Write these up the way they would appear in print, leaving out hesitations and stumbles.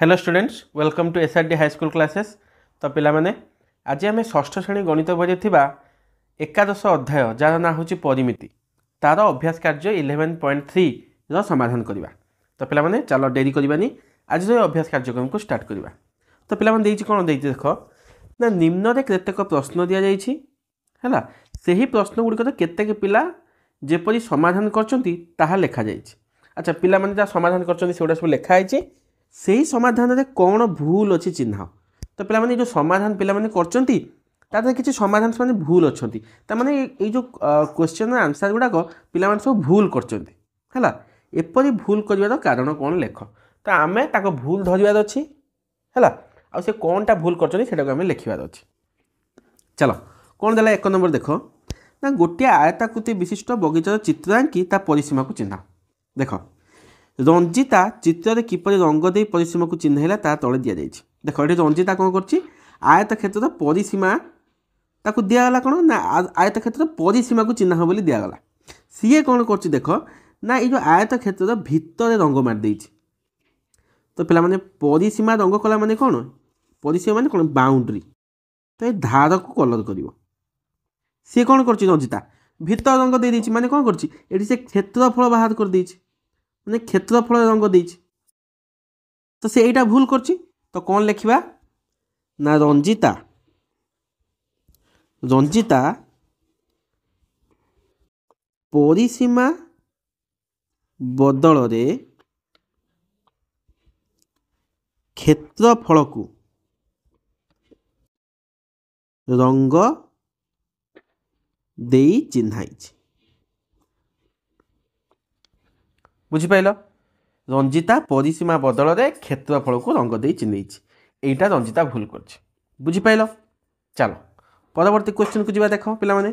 Hello students welcome to SRD high school classes. तो पिला माने आज आम षष्ठ श्रेणी गणित बही थी एकादश अध्याय जार ना हूँ परिमिति तार अभ्यास कार्य 11.3 समाधान करवा। तो पिला माने चलो डेरी करवानी आज अभ्यास कार्यक्रम को स्टार्ट करवा। तो पिला माने कौन देख ना निम्न रे केतेक प्रश्न दि जाइए से ही प्रश्न गुड़िक केतेक पिला जेपरी समाधान कर लिखा जाइए। अच्छा पिला माने जहाँ समाधान कर सब लिखाई से ही समाधान रे कौन भूल अच्छी चिन्ह। तो पे जो समाधान पे किसी समाधान से भूल अच्छा ये जो क्वेश्चन आंसर गुड़ाक पे सब भूल कर एपरी भूल कर कारण कौन लेख। तो आम भूल धरवार अच्छी है आ से कौनटा भूल कर लिखार अच्छे। चलो कौन देला एक नंबर देख ना गोटे आयताकृति विशिष्ट बगीचार चित्र आंकी ता परिसीमा को चिन्ह। देख रंजिता चित्र किपर रंग दे परिसीमा को चिन्हला ता तले दि जाइए। देख ये रंजिता कौन कर आयत क्षेत्र परिसीमा ताकू दिगला कौन ना आयत क्षेत्र परिसीमा को चिन्ह बोली दिगला। सीए कौन कर देख ना ये आयत क्षेत्र भितर रंग मारिदे। तो पे परिसीमा रंग कला माने कौन परिसीमा माने कौन बाउंड्री। तो ये धार को कलर कर सी कौन कर रंजिता भितर रंग दे देछि माने कौन कर से क्षेत्रफल बाहर कर देछि माने क्षेत्रफल रंग देछि। तो से एटा भूल करछि। तो कौन लिखिबा ना रंजिता रंजिता परिसीमा बदल रे क्षेत्रफल को रंग देई चिन्हाई। बुझिपाइल रंजिता परिसीमा बदल रे क्षेत्रफल को रंग दे चिन्ह एटा रंजिता भूल कर। बुझिपाइल चलो परवर्ती क्वेश्चन को जीवा। देख पिला माने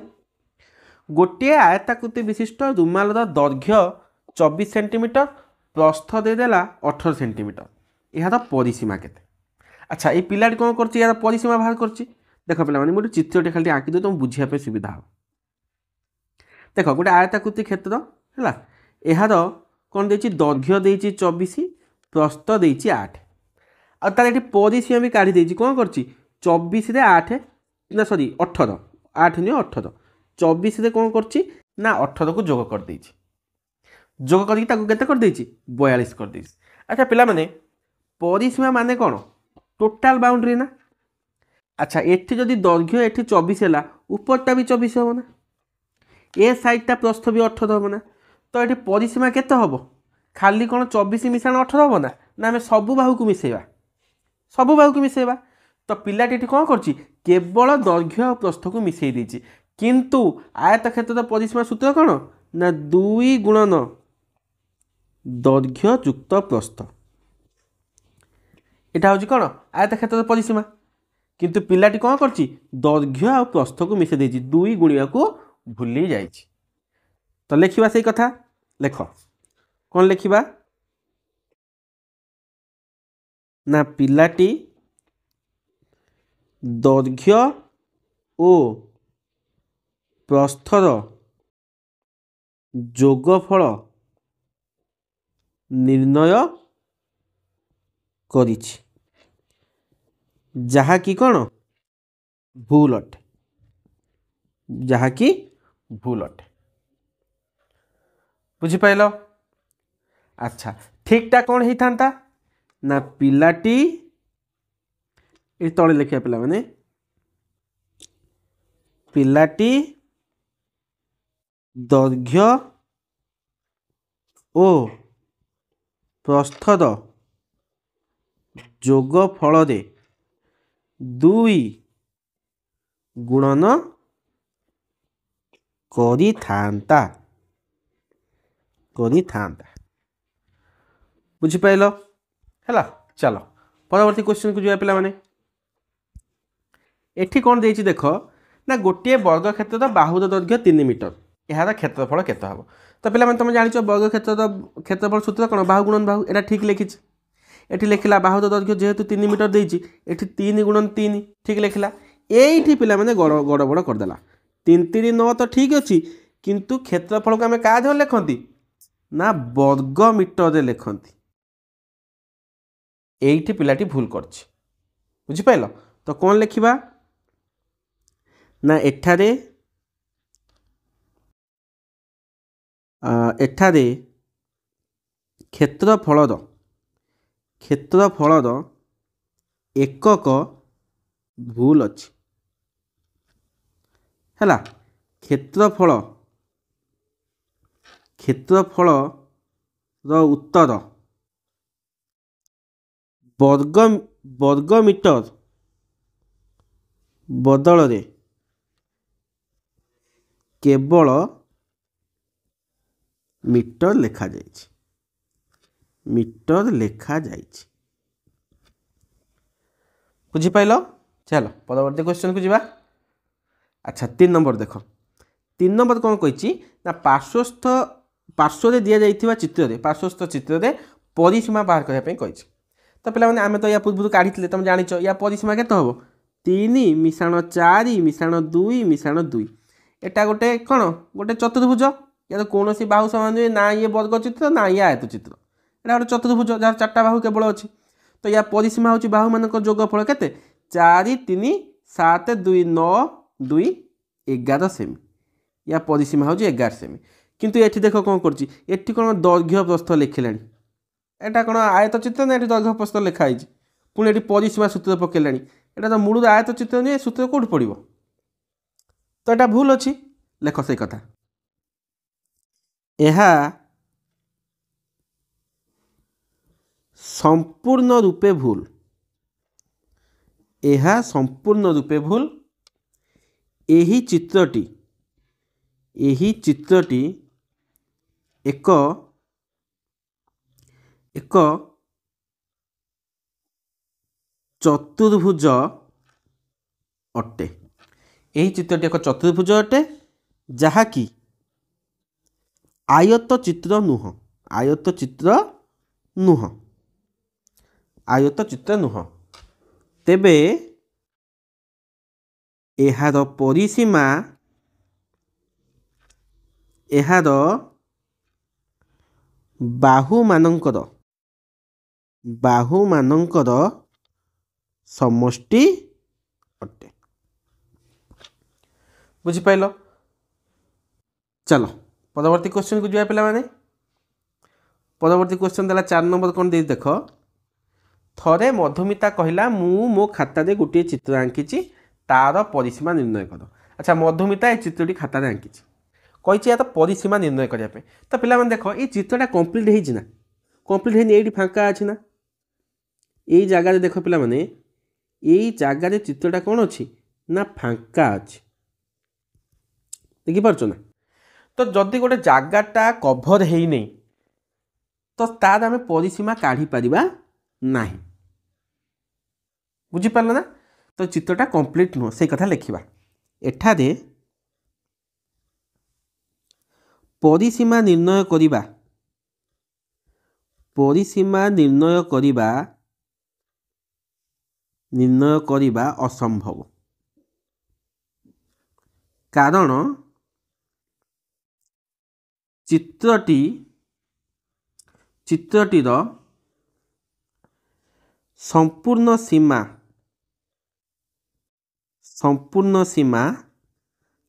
गोटे आयताकृति विशिष्ट रुमाल दैर्घ्य 24 सेंटीमीटर प्रस्थ देदेला 18 सेंटीमीटर यार परिसीमा केते। अच्छा ये पिलाटी कौन कर यार परिसीमा बाहर कर। देख पिला माने गोटे चित्रटे खाली आंकी दे तुम बुझिया सुविधा हो। देख गोटे आयताकृति क्षेत्र है यार कौन दे दैर्घ्य दे 24 प्रस्थ दे 8 आ तार ये परिसीमा भी काढ़ी कौन कर 24 रे 8 ना सॉरी 18 8 नहीं 18 24 रे कौन कर 18 को जोग कर दे जोग करके कर 42 कर दे। अच्छा पिला माने परिसीमा माने कौन टोटाल बाउंड्री ना। अच्छा एठी जदि दैर्घ्य एठी 24 है उपरटा भी 24 हम ना ए साइडटा प्रस्थ भी 18 हम ना। तो ये परिसीमा केते हम खाली कौन 24 मिशाण 18 हम ना आम सबू बाहू को मिसेवा सबू बाहू को मिसेवा। तो पिलाटी कौन कर केवल दैर्घ्य और प्रस्थ को मिसई देछि किंतु आयत क्षेत्र परिसीमा सूत्र कौन ना 2 गुणन दैर्घ्य युक्त प्रस्थ एटा हूँ कौन आयत क्षेत्र परिसीमा किंतु पिलाटी कौन कर दैर्घ्य और प्रस्थ को मिसई देछि 2 गुणिया को भूली जाइए। तो लिखा से कथा लेख कौन लिखा ना पिलाटी दैर्घ्य ओ प्रस्थर जोगफल निर्णय करिछि जहा कि कौन भूल अटे जहा कि भूल अटे। बुझिपाइल। अच्छा ठीकटा कौन होता ना पिलाटी ये तले लिखा पिला माने पिलाटी दैर्घ्य ओ प्रस्थर जोगफल 2 गुणन करिथांता बुझिपाइल है। चलो परवर्ती क्वेश्चन को जो पिला माने एठी कौन देछि देख ना गोटे वर्ग क्षेत्र बाहुर दैर्घ्य 3 मीटर यार क्षेत्रफल केते हम। तो पिला माने तुम जानिछ वर्ग क्षेत्रफल सूत्र कौन बाहु गुणन बाहु एटा ठीक लिखिछ एठी लिखला बाहुर दैर्घ्य जेहेतु 3 मीटर देछि एठी 3 गुणन 3 ठीक लिखला एठी पिला माने गड़बड़ करदेला 3 3 9 तो ठीक अच्छी किंतु क्षेत्रफल को आम क्या देह लिखती ना वर्ग मीटर लिखती এইটি पिलाटी भूल करछि बुझिपाइल तो कौन लिखिबा ना एठारे एठारे क्षेत्रफलर एकक भूल अच्छी है क्षेत्रफल उत्तर वर्गमीटर बदल रे केवल मीटर लेखा जाइछि बुझिपाइल चलो परवर्ती क्वेश्चन को जीवा अच्छा 3 नंबर देख 3 नंबर कौन कही ना पार्श्व दि जाइथिबा चित्र रे पार्श्वस्थ चित्र रे परिसीमा बाहर करने कही तो पे आम तो या पूर्व काढ़ी तुम जान या परिसीमा के हम 3 मिशाण 4 मिशाण 2 मिशाण 2 एटा गोटे कौन गोटे चतुर्भुज या तो कौन बाहु समान नुहे ना ये वर्ग चित्र ना ये आयत चित्र एटा गोटे चतुर्भुज जार 4टा बाहु केवल अच्छी तो या परिसीमा हूँ बाहु मान जोगफल के 4 3 7 2 9 2 11 सेमी या परिसीमा हूँ 11 सेमी किंतु ये देख कौन कर कौन दैर्घ्य प्रस्थ लिखिला एटा कौन आयत चित्र ना ये दैर्घ्य प्रस्थ लिखाई पुणी ये परिसीमा सूत्र पकेला एटा तो मूल आयत चित्र नुहे सूत्र कौट पड़ो तो यहाँ भूल अच्छी लेख से कथा यह संपूर्ण रूपे भूल यही चित्रटी एक चतुर्भुज अटे यही चित्रटी एक चतुर्भुज अटे जहाँकि आयत चित्र नुह तेबे एहार परिसीमा एहार बाहु मानंकर समष्टि अटे बुझिपाइल चलो परवर्ती क्वेश्चन को जा पे परवर्ती क्वेश्चन देला 4 नंबर कौन दे देख थरे मधुमिता कहला मु मो खाता दे गोटे चित्र आंकी तार परिसीमा निर्णय कर अच्छा मधुमिता ये चित्रटी खाता दे आंकी कही या तो परिसीमा निर्णय करने तो पे देख ये चित्रटा कम्प्लीट होना कम्प्लीट होनी ये फाँका अच्छी ना यही जगार देख पे यही जगार चित्रटा कौन अच्छी ना फाँका अच्छी देखिपार ना तो जदि गोटे जगाटा कभर है नहीं तो तार आम परिसीमा काढ़ी पारिबा नहीं बुझिपार ना तो चित्रटा कंप्लीट नुह से कथा लिखा एठारे परिसीमा निर्णय करिबा असंभव कारण चित्रटीर संपूर्ण सीमा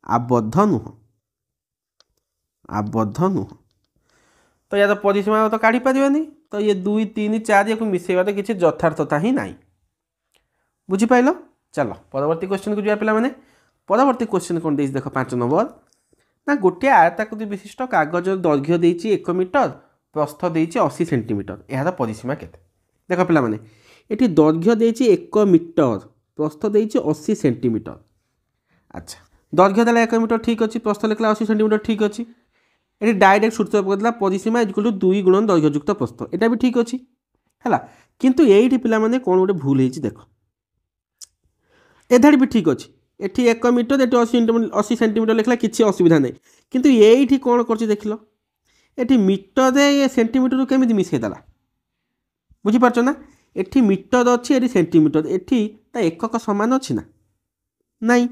आबद्ध नुह तो या तो परिसीमा तो काढ़ी पारिबानी तो ये 2 3 4 को मिसेबार किसी यथार्थता ही नहीं बुझिपाइल चलो परवर्ती क्वेश्चन को जा पे परवर्ती क्वेश्चन कौन दे देख 5 नंबर ना गोटे आयताकृति विशिष्ट कागज दैर्घ्य देछि 1 मीटर प्रस्थ देछि 80 सेंटीमीटर यार परिसीमा केते देख पे ये दैर्घ्य देछि 1 मीटर प्रस्थ देछि 80 सेंटीमीटर अच्छा दैर्घ्य देला 1 मीटर ठीक अच्छे प्रस्थ लिखला 80 सेंटीमीटर ठीक अच्छे ये डायरेक्ट सूत्र पकड़ा परिसीमा इक्वल टू 2 गुणन दैर्घ्ययुक्त प्रस्थ यहाँ भी ठीक अच्छे है किंतु ये पे कौन गोटे भूल है देख एधाड़ी भी ठीक अच्छे ये 1 मीटर ये 80 सेंटीमीटर लिखला किसी असुविधा नहीं किंतु ये कौन कर देख लो ये मीटर ये सेंटीमीटर केमी मिसेदेला बुझीपार ना ये मीटर अच्छी ये सेंटीमीटर ये एकक सामान अच्छी ना नहीं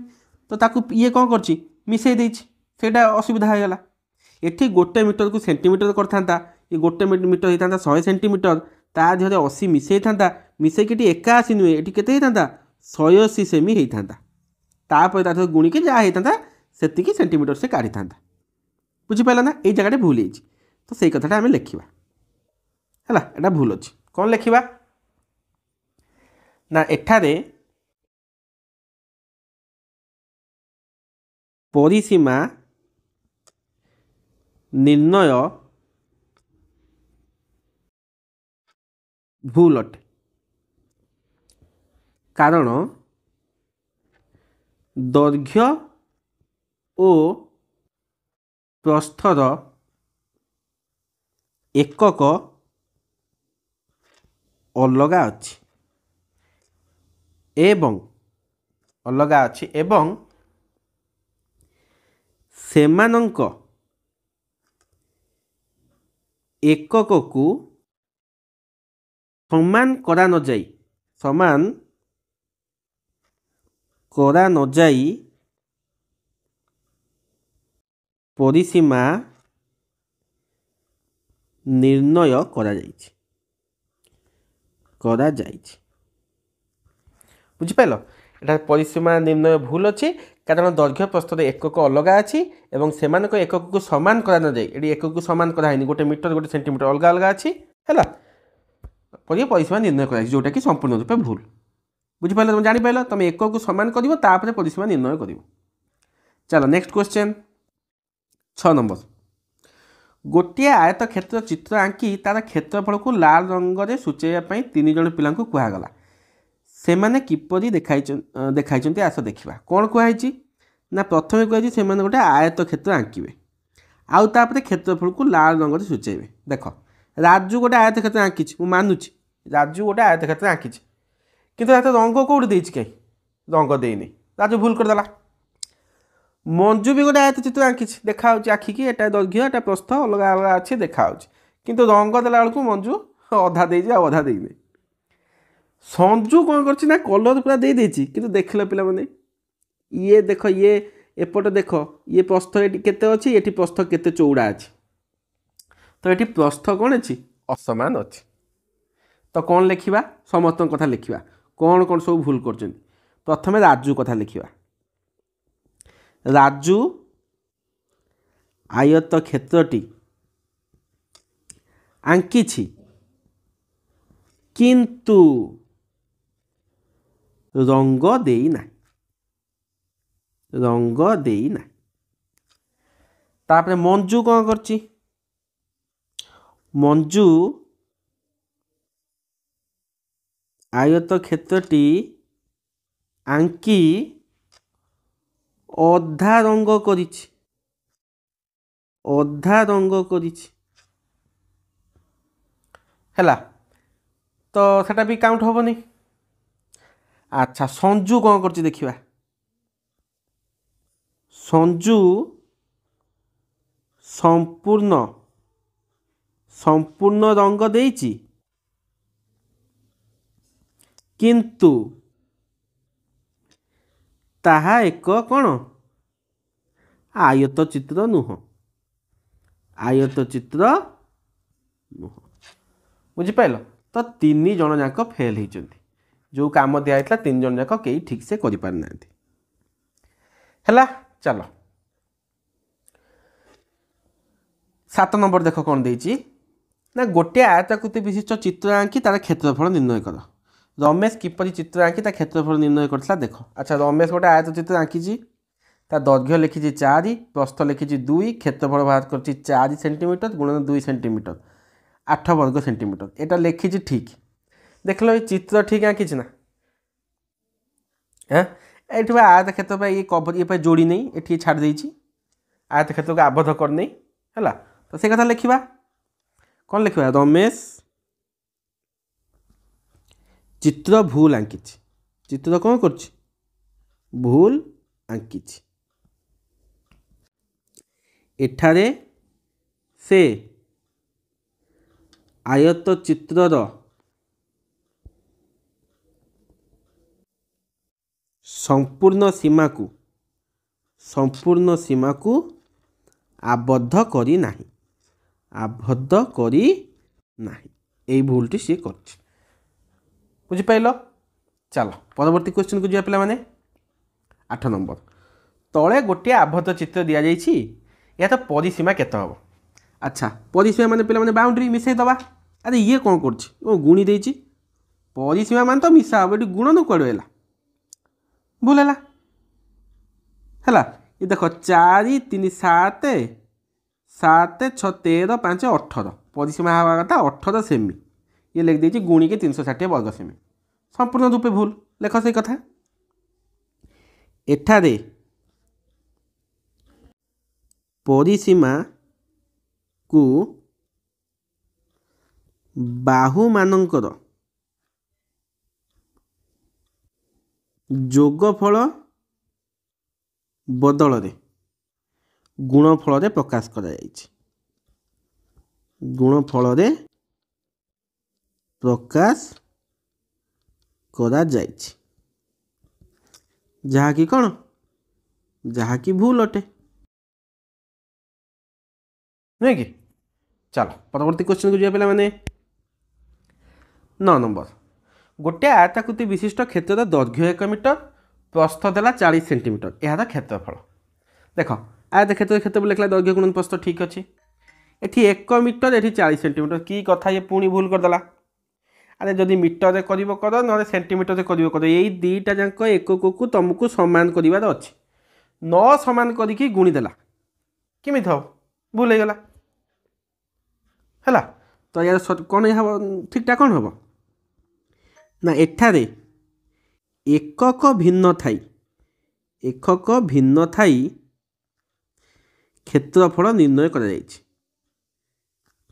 तो ताकू ये कौन कर मिसई देटा असुविधा होगा ये गोटे मीटर को सेंटीमीटर करता ये गोटे मीटर होता 100 सेंटीमीटर ता देहरे 80 मिसई था मिसईक 81 नुहे ये के 180 सेमी होता तापर ता गुणिकी जहाँ होता से सेंटीमीटर से काढ़ी था बुझीपार ना ये जगह भूल हो तो सही कथाटा आम लिखा है एटा भूल अच्छी कौन लिखा ना एठारे परिसीमा निर्णय भूल अटे कारण दैर्घ्य और प्रस्थर एकक अलग अच्छी एवं अलग अच्छी एवं सेमानंक एकक को समान करा न जाई समान करा न जाई परिसीमा निर्णय करा जाइछि बुझिपाल एटा परिसीमा निर्णय भूल अच्छी कारण दैर्घ्य प्रस्थर एकक अलग अच्छी एवं सेमानक एकक को समान करा न जाए ये एकक को समान कराई गोटे मीटर गोटे सेंटीमीटर अलग अलग अच्छी है परिसीमा निर्णय कर जोटा कि संपूर्ण रूपे भूल बुझिपाल तुम जापार तुम एकक को समान कर परिसीमा निर्णय कर चलो नेक्स्ट क्वेश्चन 6 नंबर गोटे आयत क्षेत्र चित्र आंकी तार क्षेत्रफल को लाल रंग में सूचाइवाई 3 जन पिला कहगला से मैंने किपरि देखाई आस देखा कौन कहुई ना प्रथम कहुई से गोटे आयत क्षेत्र आंकिबे आउ तापर क्षेत्रफल को लाल रंग में सूचाइबे देख राजू गोटे आयत क्षेत्र आंकी मु मानुची राजू गोटे आयत क्षेत्र आंकी किंतु रंग कौट दे कहीं रंग देनी राजू भूल करदेला मंजू भी गोटे आयत चित्र आंकी देखा आखिक एटा दैर्घ्य एटा प्रस्थ अलग अलग अच्छी देखा किंतु रंग देला बेलू मंजू अधा दे अधा देने संजू कौन कर कलर पूरा दे देछि किंतु देखल पिला माने ये देख ये एपट देख ये प्रस्थ ये केते अच्छी ये प्रस्थ केते चौड़ा अच्छी तो ये प्रस्थ कौन अच्छी असमान अच्छी तो कौन लिखा समस्त कथा लिखा कौन कौन सब भूल कर प्रथम राजू कथा लिखा राजू आयत क्षेत्रटी आंकी किंतु रंग देना तापर मंजू कौन करची मंजू आयत क्षेत्रटी आंकी अधा रंग करिछि हैला तो सेटा भी काउंट होबनी अच्छा संजू कौन करछि देखिबा संजू संपूर्ण रंग देइछि किंतु ताहा एक कौन आयत चित्र नुह बुझिपाल तो 3 जन जाक फेल होती जो काम दिखाई 3 जन जाक कई ठीक से कर पार ना चलो 7 नंबर देख कौन देछि ना गोटे आयताकृति विशिष्ट चित्र आंकी तार क्षेत्रफल निर्णय कर रमेश किपरि चित्र आंकी क्षेत्रफल निर्णय करता देख अच्छा रमेश गोटे आयत चित्र आंकी दैर्घ्य लिखी 4 प्रस्थ लिखी 2 क्षेत्रफल बाहर कर 4 सेंटीमीटर गुणन 2 सेंटीमीटर 8 वर्ग सेंटीमीटर एटा लिखी ठीक देख लो ये चित्र ठीक आंकी ना हाँ ये आयत क्षेत्र ये कवर ये जोड़ी नहीं ये छाड़ देछि आयत क्षेत्र को आबद्ध कर नहीं है तो से कथा लिखा कौन लिखा रमेश चित्र भूल आंकी चित्र कौन कर भूल आंकी एठारे से आयत चित्रर संपूर्ण सीमा को आबद्ध करी नाही এই ভুলটি সে করছে। বুঝিপাইল? চাল পরবর্তী क्वेश्चन को जा पे 8 नंबर तले गोटे आबद्ध चित्र दि जाइए या तो परिसीमा केत हम। अच्छा परिसीमा माने पे बाउंड्री मिसई दबा। अरे ये कौन कर गुणी दे परिसीमा मान तो मिसा हम ये गुण न कड़े भूल है ये देख 4 3 7 7 6 13 5 18 परिसीमा हवा कथा 18 सेमी ये लिख देती गुणी के 360 वर्ग सेमी संपूर्ण रूपे भूल लेख से कथा। एठारे परिसीमा को बाहु मानकर जोगफल बदल रे गुणफल रे प्रकाश करा जायछि। गुणफल रे प्रकाश करा जायछि जहा कि कौन जहा कि भूल अटे नहीं कि। चलो परवर्ती क्वेश्चन को जाए पे 9 नंबर गोटे आयताकृति विशिष्ट क्षेत्र दैर्घ्य 1 मीटर प्रस्थ देला 40 सेंटीमीटर यार क्षेत्रफल। देख आयत क्षेत्र क्षेत्र लिखला दैर्घ्य गुणन प्रस्थ ठीक अच्छे एटी 1 मीटर एटी 40 सेंटीमीटर की कथा ये पुणी भूल करदेला। अरे जदि मीटर कर ना सेंटीमीटर कर यही दुईटा जाक एकक को तुमको सामान करार अच्छे न सामान करके गुणीदेला केमी हम भूल होगला है तो यार कौन हम ठीकटा कौन हम ना एठारे एकक भिन्न थाई क्षेत्रफल निर्णय करा जायछि।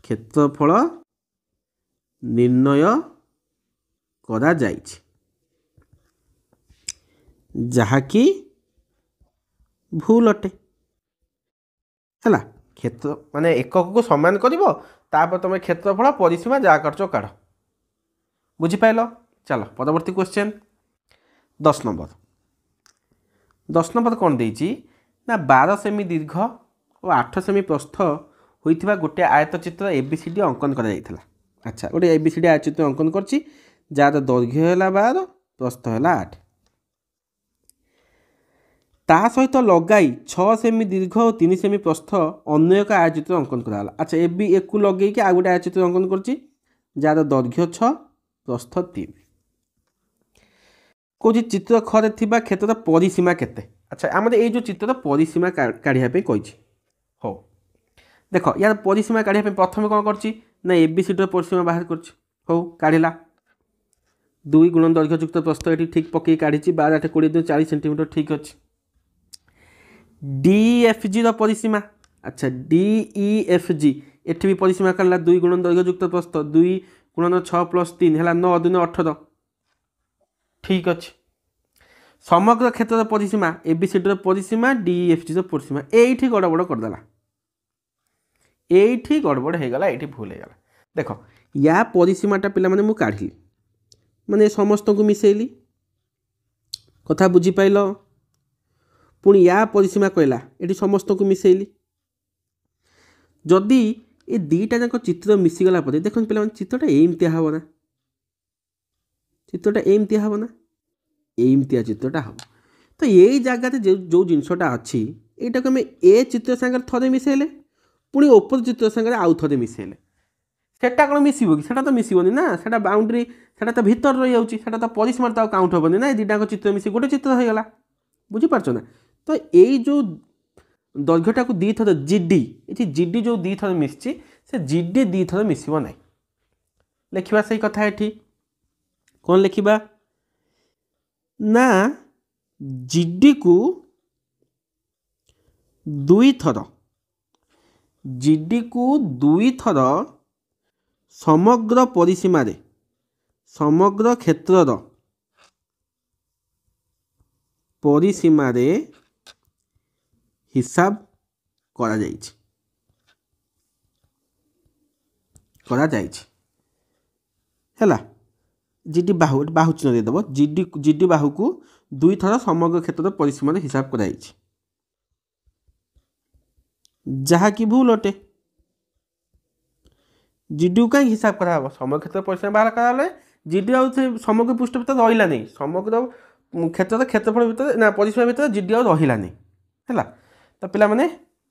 क्षेत्रफल निर्णय करा जायछि जहाँकि भूल अटे है क्षेत्र माने एकक को समान करिवो तापर तुम क्षेत्रफल परिसीमा जहाँ करछ काढ़। बुझिपाइल? चलो परवर्ती क्वेश्चन 10 नंबर 10 नंबर कौन देइछि ना 12 सेमी दीर्घ और 8 सेमी प्रस्थ होइथिबा गोटे आयतचित्र एबीसीडी अंकन करा जायथिला। अच्छा गोटे एबीसीडी आयतचित्र अंकन करछि जार दैर्घ्य है 12 प्रस्थ है 8 ता सहित लगाई 6 सेमी दीर्घ और 3 सेमी प्रस्थ अन्य एक आयचित्र अंकन कराला। अच्छा ए भी एक लगे कि आ गोटे आयचित्र अंकन करछि जार दैर्घ्य 6 प्रस्थ 3 कौन चित्र खरे थिबा क्षेत्र परिसीमा केते। अच्छा आम ये जो चित्र परिसीमा काढ़ापी कही हो देख यार परिसीमा काढ़ापी प्रथम कौन करछि ना एबीसीडी परिसीमा बाहर करछि हो काढ़ला 2 गुण दैर्घ्ययुक्त प्रस्थ ये ठीक पकई काढ़ी 12 8 20 40 सेंटीमीटर ठीक अच्छे। डीएफजी परिसीमा अच्छा डीईएफजी एठी भी परिसीमा काढ़ला 2 गुण दैर्घ्ययुक्त प्रस्थ 2 गुणन 6 + 3 है 9 2 18 ठीक अच्छे। समग्र क्षेत्र परिसीमा एबीसीडी परिसीमा डीएफजी परिसीमा एठी गड़बड़ करदेला एठी गड़बड़ होगला ये भूल होगला। देख या परिसीमाटा पिला माने मु काढ़ी माने समस्त को मिसेली कथा बुझीपाइल पुणी या परिसीमा कहला ये समस्त को मिसेली जदि ये दुईटा जाक चित्र मिसीगला देख पे चित्रटा एमती हम ना चित्रटा एमती हम ना एमतिया चित्रटा हम तो यही जगह जो जिनसटा अच्छी यहाँ को आम ए चित्र सागर थे मिसेले पुणी ओपर चित्र सागर आउ थे मिसेले सेटा कौन मिसब कि सेटा तो मिसबनी ना सेटा बाउंड्री सेटा तो भीतर रही जाऊँगी सेटा तो परिसीमा तो काउंट हेनी ना दुईटा चित्र मिसी गोटे चित्र होगला बुझीपार ना। तो यही जो दैर्घ्यटा को दी थर जीडी ये जीडी जो दी थर मिसी से जीडी दी थर मिसब ना लिखा से कथा ये कौन लिखा ना जीडी को 2 थर जीडी को 2 थर समग्र परिसीमा रे समग्र क्षेत्र परिसीमा रे हिसाब करा जाइछि हैला जीडी बाहु बाहु चिन्ह दे देबो जीडी बाहु को 2 थर समग्र क्षेत्र परिसीमा रे हिसाब करा जाइछि जहा कि भूल अटे जीडीयू कहीं हिसाब कराब समय क्षेत्र परिसीमा बाहर कराले जीडीयू आउ से समग्र पृष्ठ भितर रहा नहीं समग्र क्षेत्र क्षेत्रफल भितर ना परिसीमा भितर जीडीयू आउ रहा नहीं है। तो पिलामाने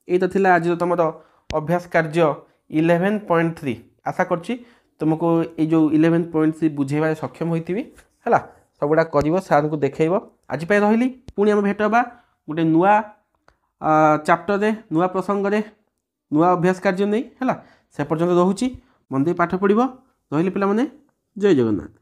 ये तो थिला आज तुम अभ्यास कार्य 11.3 आशा करछि तुमको ये जो 11.3 बुझेबार सक्षम होइथिबि है सबुड़ा कर सार को देखब। आज रही पुणी आम भेट हवा गोटे नुआ चैप्टर नुआ प्रसंग नुआ अभ्यास कार्य नहीं है से पर्यंत रोचे मन दे पाठ पढ़ रही पिला माने जय जगन्नाथ।